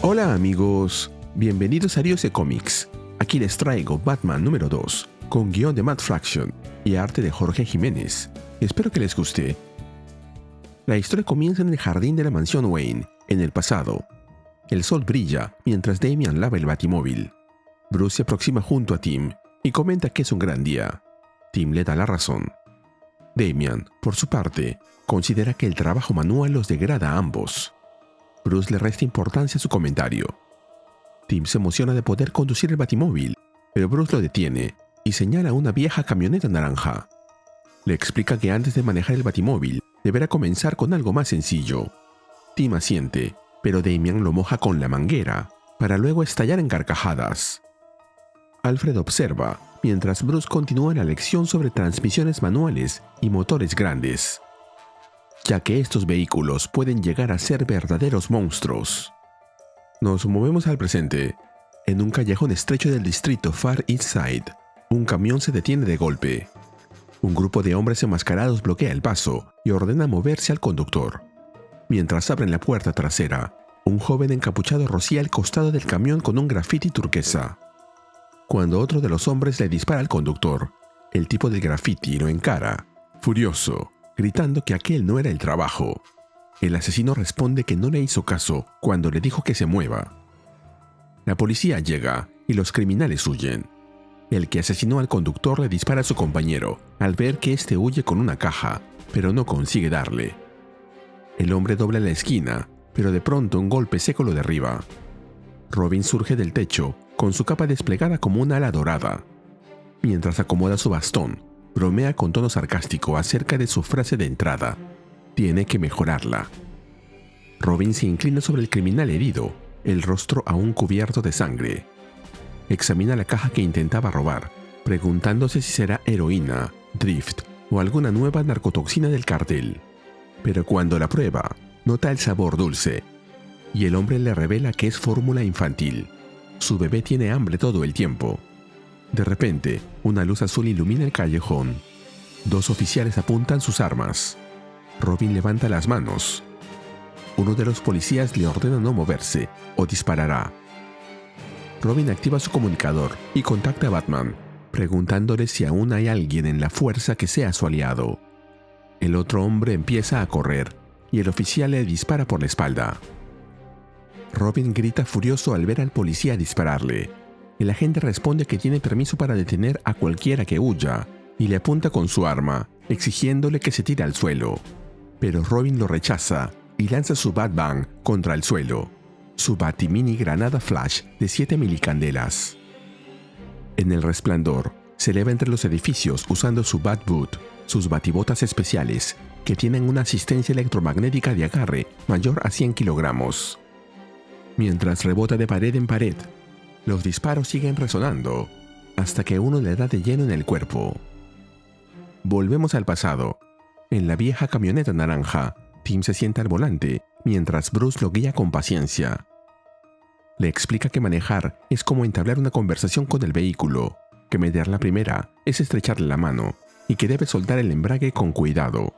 Hola amigos, bienvenidos a Dios de Comics. Aquí les traigo Batman número 2, con guión de Matt Fraction y arte de Jorge Jiménez. Espero que les guste. La historia comienza en el jardín de la mansión Wayne, en el pasado. El sol brilla mientras Damian lava el batimóvil. Bruce se aproxima junto a Tim y comenta que es un gran día. Tim le da la razón. Damian, por su parte, considera que el trabajo manual los degrada a ambos. Bruce le resta importancia a su comentario. Tim se emociona de poder conducir el batimóvil, pero Bruce lo detiene y señala una vieja camioneta naranja. Le explica que antes de manejar el batimóvil, deberá comenzar con algo más sencillo. Tim asiente, pero Damian lo moja con la manguera, para luego estallar en carcajadas. Alfred observa, mientras Bruce continúa la lección sobre transmisiones manuales y motores grandes, ya que estos vehículos pueden llegar a ser verdaderos monstruos. Nos movemos al presente. En un callejón estrecho del distrito Far East Side, un camión se detiene de golpe. Un grupo de hombres enmascarados bloquea el paso y ordena moverse al conductor. Mientras abren la puerta trasera, un joven encapuchado rocía el costado del camión con un grafiti turquesa. Cuando otro de los hombres le dispara al conductor, el tipo del grafiti lo encara, furioso, gritando que aquel no era el trabajo. El asesino responde que no le hizo caso cuando le dijo que se mueva. La policía llega y los criminales huyen. El que asesinó al conductor le dispara a su compañero al ver que éste huye con una caja, pero no consigue darle. El hombre dobla la esquina, pero de pronto un golpe seco lo derriba. Robin surge del techo con su capa desplegada como una ala dorada. Mientras acomoda su bastón, bromea con tono sarcástico acerca de su frase de entrada: tiene que mejorarla. Robin se inclina sobre el criminal herido, el rostro aún cubierto de sangre. Examina la caja que intentaba robar, preguntándose si será heroína, drift o alguna nueva narcotoxina del cartel. Pero cuando la prueba, nota el sabor dulce, y el hombre le revela que es fórmula infantil. Su bebé tiene hambre todo el tiempo. De repente, una luz azul ilumina el callejón. Dos oficiales apuntan sus armas. Robin levanta las manos. Uno de los policías le ordena no moverse o disparará. Robin activa su comunicador y contacta a Batman, preguntándole si aún hay alguien en la fuerza que sea su aliado. El otro hombre empieza a correr y el oficial le dispara por la espalda. Robin grita furioso al ver al policía dispararle. El agente responde que tiene permiso para detener a cualquiera que huya y le apunta con su arma, exigiéndole que se tire al suelo. Pero Robin lo rechaza y lanza su Batbang contra el suelo, su Batimini granada flash de 7 milicandelas. En el resplandor, se eleva entre los edificios usando su Batboot, sus batibotas especiales, que tienen una asistencia electromagnética de agarre mayor a 100 kilogramos. Mientras rebota de pared en pared, los disparos siguen resonando, hasta que uno le da de lleno en el cuerpo. Volvemos al pasado. En la vieja camioneta naranja, Tim se sienta al volante, mientras Bruce lo guía con paciencia. Le explica que manejar es como entablar una conversación con el vehículo, que meter la primera es estrecharle la mano, y que debe soltar el embrague con cuidado.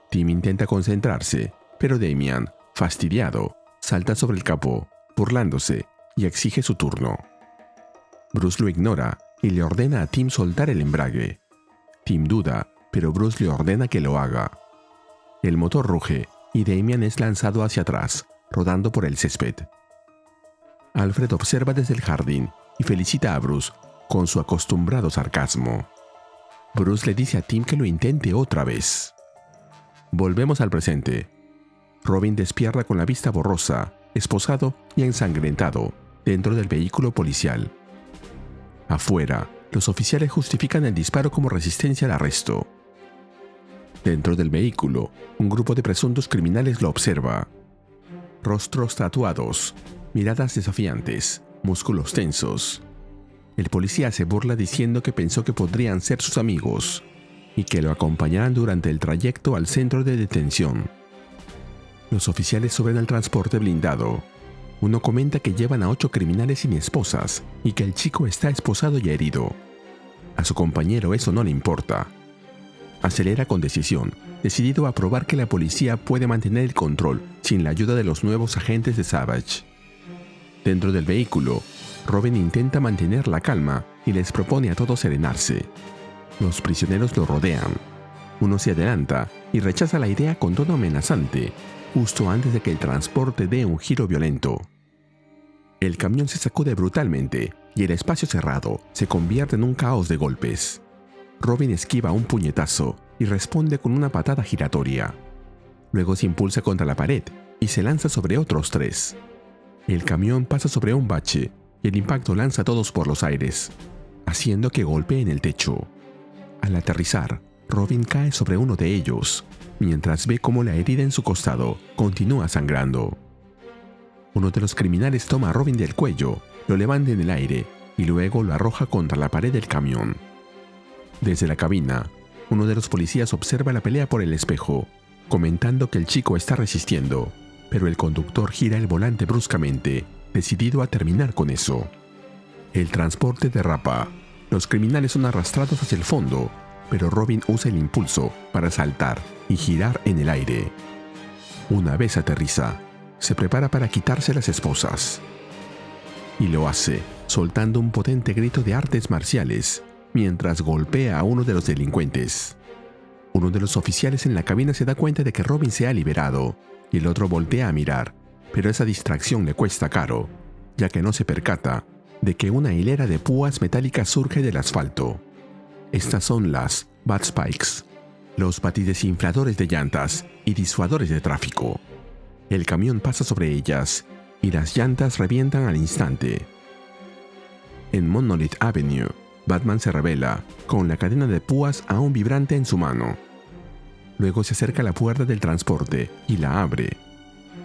Tim intenta concentrarse, pero Damian, fastidiado, salta sobre el capó, burlándose, y exige su turno. Bruce lo ignora y le ordena a Tim soltar el embrague. Tim duda, pero Bruce le ordena que lo haga. El motor ruge y Damian es lanzado hacia atrás, rodando por el césped. Alfred observa desde el jardín y felicita a Bruce con su acostumbrado sarcasmo. Bruce le dice a Tim que lo intente otra vez. Volvemos al presente. Robin despierta con la vista borrosa, esposado y ensangrentado, dentro del vehículo policial. Afuera, los oficiales justifican el disparo como resistencia al arresto. Dentro del vehículo, un grupo de presuntos criminales lo observa. Rostros tatuados, miradas desafiantes, músculos tensos. El policía se burla diciendo que pensó que podrían ser sus amigos y que lo acompañarán durante el trayecto al centro de detención. Los oficiales suben al transporte blindado. Uno comenta que llevan a 8 criminales sin esposas y que el chico está esposado y herido. A su compañero eso no le importa. Acelera con decisión, decidido a probar que la policía puede mantener el control sin la ayuda de los nuevos agentes de Savage. Dentro del vehículo, Robin intenta mantener la calma y les propone a todos serenarse. Los prisioneros lo rodean. Uno se adelanta y rechaza la idea con tono amenazante, justo antes de que el transporte dé un giro violento. El camión se sacude brutalmente y el espacio cerrado se convierte en un caos de golpes. Robin esquiva un puñetazo y responde con una patada giratoria. Luego se impulsa contra la pared y se lanza sobre otros 3. El camión pasa sobre un bache y el impacto lanza a todos por los aires, haciendo que golpeen el techo. Al aterrizar, Robin cae sobre uno de ellos, mientras ve cómo la herida en su costado continúa sangrando. Uno de los criminales toma a Robin del cuello, lo levanta en el aire y luego lo arroja contra la pared del camión. Desde la cabina, uno de los policías observa la pelea por el espejo, comentando que el chico está resistiendo, pero el conductor gira el volante bruscamente, decidido a terminar con eso. El transporte derrapa. Los criminales son arrastrados hacia el fondo, pero Robin usa el impulso para saltar y girar en el aire. Una vez aterriza, se prepara para quitarse las esposas. Y lo hace, soltando un potente grito de artes marciales, mientras golpea a uno de los delincuentes. Uno de los oficiales en la cabina se da cuenta de que Robin se ha liberado, y el otro voltea a mirar, pero esa distracción le cuesta caro, ya que no se percata de que una hilera de púas metálicas surge del asfalto. Estas son las Bat Spikes, los batidesinfladores de llantas y disuadores de tráfico. El camión pasa sobre ellas y las llantas revientan al instante. En Monolith Avenue, Batman se revela con la cadena de púas aún vibrante en su mano. Luego se acerca a la puerta del transporte y la abre.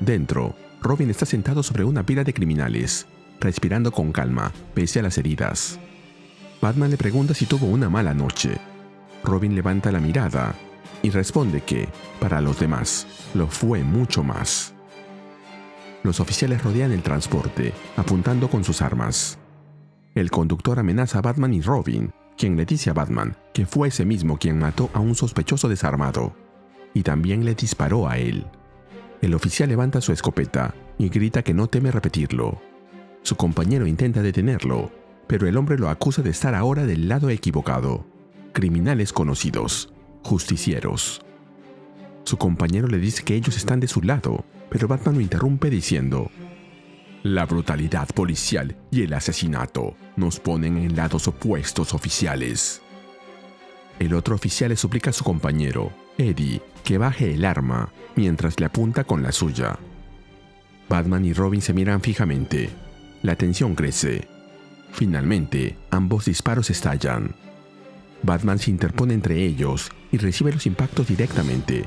Dentro, Robin está sentado sobre una pila de criminales, respirando con calma, pese a las heridas. Batman le pregunta si tuvo una mala noche. Robin levanta la mirada y responde que, para los demás, lo fue mucho más. Los oficiales rodean el transporte, apuntando con sus armas. El conductor amenaza a Batman y Robin, quien le dice a Batman que fue ese mismo quien mató a un sospechoso desarmado, y también le disparó a él. El oficial levanta su escopeta y grita que no teme repetirlo. Su compañero intenta detenerlo, pero el hombre lo acusa de estar ahora del lado equivocado. Criminales conocidos, justicieros. Su compañero le dice que ellos están de su lado, pero Batman lo interrumpe diciendo: «La brutalidad policial y el asesinato nos ponen en lados opuestos, oficiales». El otro oficial le suplica a su compañero, Eddie, que baje el arma mientras le apunta con la suya. Batman y Robin se miran fijamente. La tensión crece. Finalmente, ambos disparos estallan. Batman se interpone entre ellos y recibe los impactos directamente.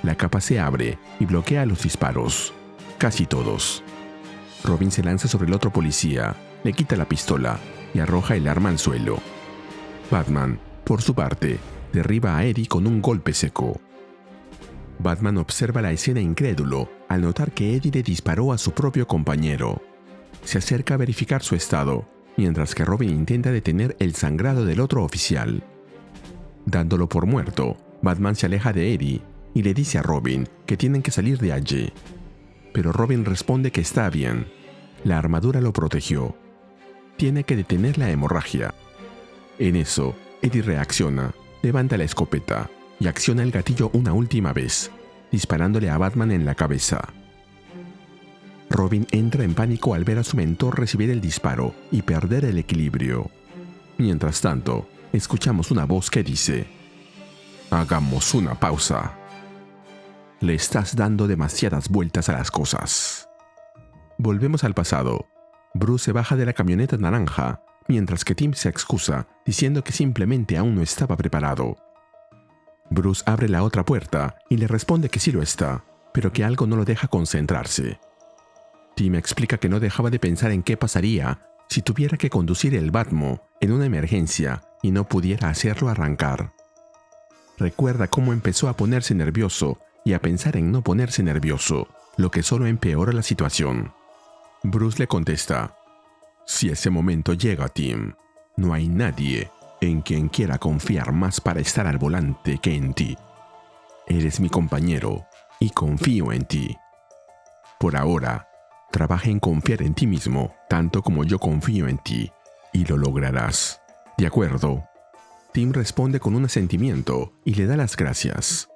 La capa se abre y bloquea los disparos. Casi todos. Robin se lanza sobre el otro policía, le quita la pistola y arroja el arma al suelo. Batman, por su parte, derriba a Eddie con un golpe seco. Batman observa la escena incrédulo al notar que Eddie le disparó a su propio compañero. Se acerca a verificar su estado, mientras que Robin intenta detener el sangrado del otro oficial. Dándolo por muerto, Batman se aleja de Eddie y le dice a Robin que tienen que salir de allí. Pero Robin responde que está bien. La armadura lo protegió. Tiene que detener la hemorragia. En eso, Eddie reacciona, levanta la escopeta y acciona el gatillo una última vez, disparándole a Batman en la cabeza. Robin entra en pánico al ver a su mentor recibir el disparo y perder el equilibrio. Mientras tanto, escuchamos una voz que dice: «Hagamos una pausa. Le estás dando demasiadas vueltas a las cosas». Volvemos al pasado. Bruce se baja de la camioneta naranja, mientras que Tim se excusa, diciendo que simplemente aún no estaba preparado. Bruce abre la otra puerta y le responde que sí lo está, pero que algo no lo deja concentrarse. Tim explica que no dejaba de pensar en qué pasaría si tuviera que conducir el Batmo en una emergencia y no pudiera hacerlo arrancar. Recuerda cómo empezó a ponerse nervioso y a pensar en no ponerse nervioso, lo que solo empeora la situación. Bruce le contesta: «Si ese momento llega, Tim, no hay nadie en quien quiera confiar más para estar al volante que en ti. Eres mi compañero y confío en ti. Por ahora, Trabaja en confiar en ti mismo, tanto como yo confío en ti, y lo lograrás. ¿De acuerdo? Tim responde con un asentimiento y le da las gracias.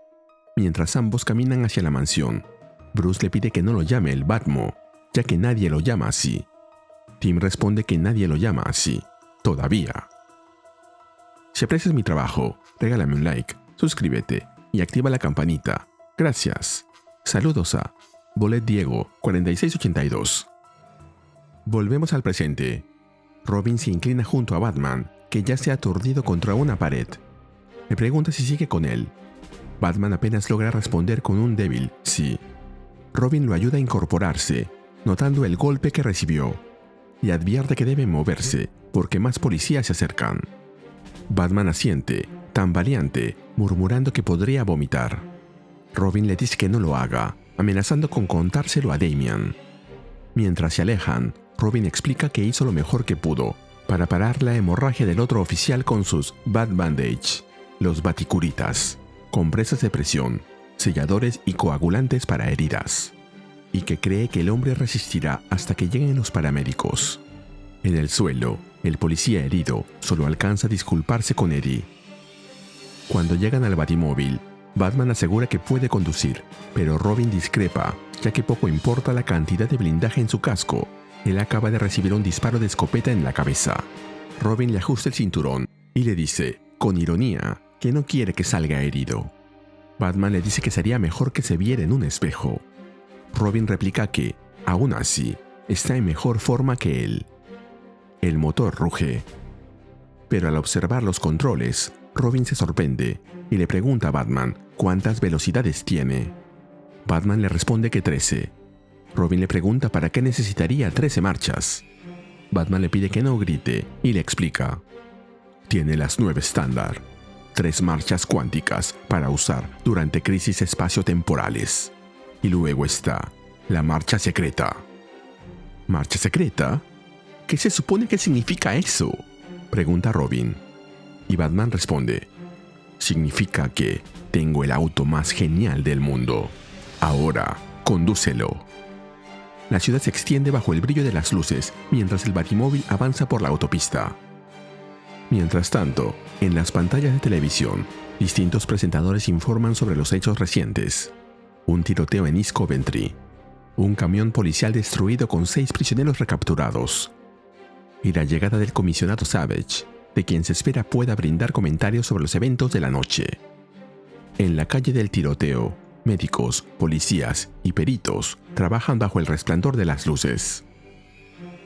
Mientras ambos caminan hacia la mansión, Bruce le pide que no lo llame el Batmo, ya que nadie lo llama así. Tim responde que nadie lo llama así, todavía. Si aprecias mi trabajo, regálame un like, suscríbete y activa la campanita. Gracias. Saludos a Bolet Diego 4682. Volvemos al presente. Robin se inclina junto a Batman, que ya se ha aturdido contra una pared. Le pregunta si sigue con él. Batman apenas logra responder con un débil sí. Robin lo ayuda a incorporarse, notando el golpe que recibió, y advierte que debe moverse, porque más policías se acercan. Batman asiente, tambaleante, murmurando que podría vomitar. Robin le dice que no lo haga, amenazando con contárselo a Damian. Mientras se alejan, Robin explica que hizo lo mejor que pudo para parar la hemorragia del otro oficial con sus Bat Bandage, los baticuritas, compresas de presión, selladores y coagulantes para heridas, y que cree que el hombre resistirá hasta que lleguen los paramédicos. En el suelo, el policía herido solo alcanza a disculparse con Eddie. Cuando llegan al batimóvil, Batman asegura que puede conducir, pero Robin discrepa, ya que poco importa la cantidad de blindaje en su casco. Él acaba de recibir un disparo de escopeta en la cabeza. Robin le ajusta el cinturón y le dice, con ironía, que no quiere que salga herido. Batman le dice que sería mejor que se viera en un espejo. Robin replica que, aún así, está en mejor forma que él. El motor ruge. Pero al observar los controles, Robin se sorprende y le pregunta a Batman cuántas velocidades tiene. Batman le responde que 13. Robin le pregunta para qué necesitaría 13 marchas. Batman le pide que no grite y le explica. Tiene las 9 estándar, 3 marchas cuánticas para usar durante crisis espaciotemporales. Y luego está la marcha secreta. ¿Marcha secreta? ¿Qué se supone que significa eso?, pregunta Robin. Y Batman responde, significa que tengo el auto más genial del mundo. Ahora, condúcelo. La ciudad se extiende bajo el brillo de las luces mientras el batimóvil avanza por la autopista. Mientras tanto, en las pantallas de televisión, distintos presentadores informan sobre los hechos recientes. Un tiroteo en East Coventry, un camión policial destruido con 6 prisioneros recapturados, y la llegada del comisionado Savage, de quien se espera pueda brindar comentarios sobre los eventos de la noche. En la calle del tiroteo, médicos, policías y peritos trabajan bajo el resplandor de las luces.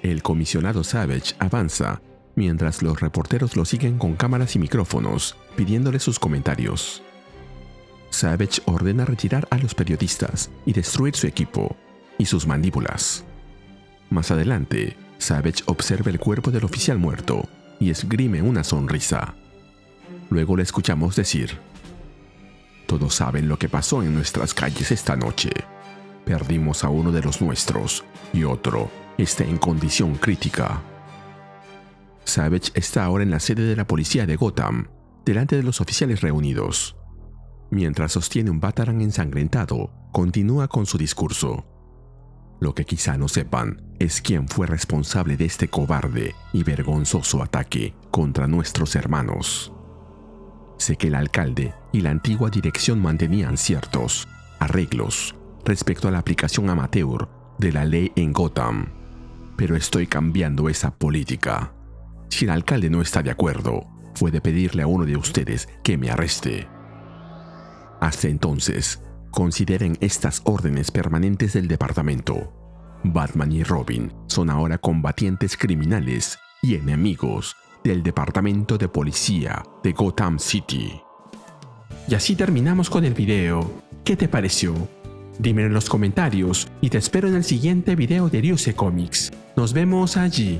El comisionado Savage avanza, mientras los reporteros lo siguen con cámaras y micrófonos, pidiéndole sus comentarios. Savage ordena retirar a los periodistas y destruir su equipo y sus mandíbulas. Más adelante, Savage observa el cuerpo del oficial muerto y esgrime una sonrisa. Luego le escuchamos decir: todos saben lo que pasó en nuestras calles esta noche. Perdimos a uno de los nuestros y otro está en condición crítica. Savage está ahora en la sede de la policía de Gotham, delante de los oficiales reunidos. Mientras sostiene un batarán ensangrentado, continúa con su discurso. Lo que quizá no sepan es quién fue responsable de este cobarde y vergonzoso ataque contra nuestros hermanos. Sé que el alcalde y la antigua dirección mantenían ciertos arreglos respecto a la aplicación amateur de la ley en Gotham, pero estoy cambiando esa política. Si el alcalde no está de acuerdo, puede pedirle a uno de ustedes que me arreste. Hasta entonces, consideren estas órdenes permanentes del departamento. Batman y Robin son ahora combatientes criminales y enemigos del departamento de policía de Gotham City. Y así terminamos con el video. ¿Qué te pareció? Dímelo en los comentarios y te espero en el siguiente video de Ryusei Comics. Nos vemos allí.